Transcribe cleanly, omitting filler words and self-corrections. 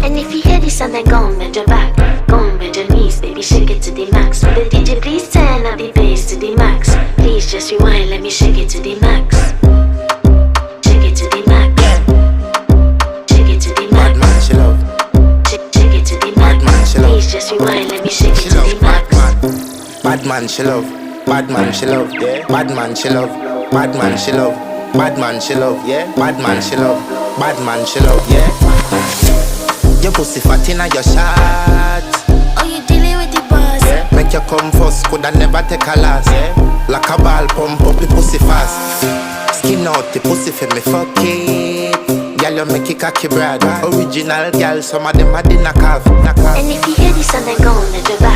And if you hear this and then go on, bend your back, go on, bend your knees, baby, shake it to the max. Will the DJ please turn up the bass to the max? Please just rewind, let me shake it to the max. Shake it to the max. Shake it to the max. Bad man, she love. Shake it to the max. Bad man, she love. Please just rewind, let me shake it She to love the max. bad man, she love. Bad man, she love. Yeah. Bad man, she love. Bad man, she love. Bad man, she love. Yeah. Bad man, she love. Bad man, she love. Yeah. Your pussy fat inna your shot. Oh, you dealing with the boss? Yeah. Make you come first, coulda never take a last. Yeah. Like a ball, pump up the pussy fast. Skin out the pussy for me fuck it. Girl, you make it cocky brad. Original girl, some of them a dinner calf. And if you hear this and then go on, let your back.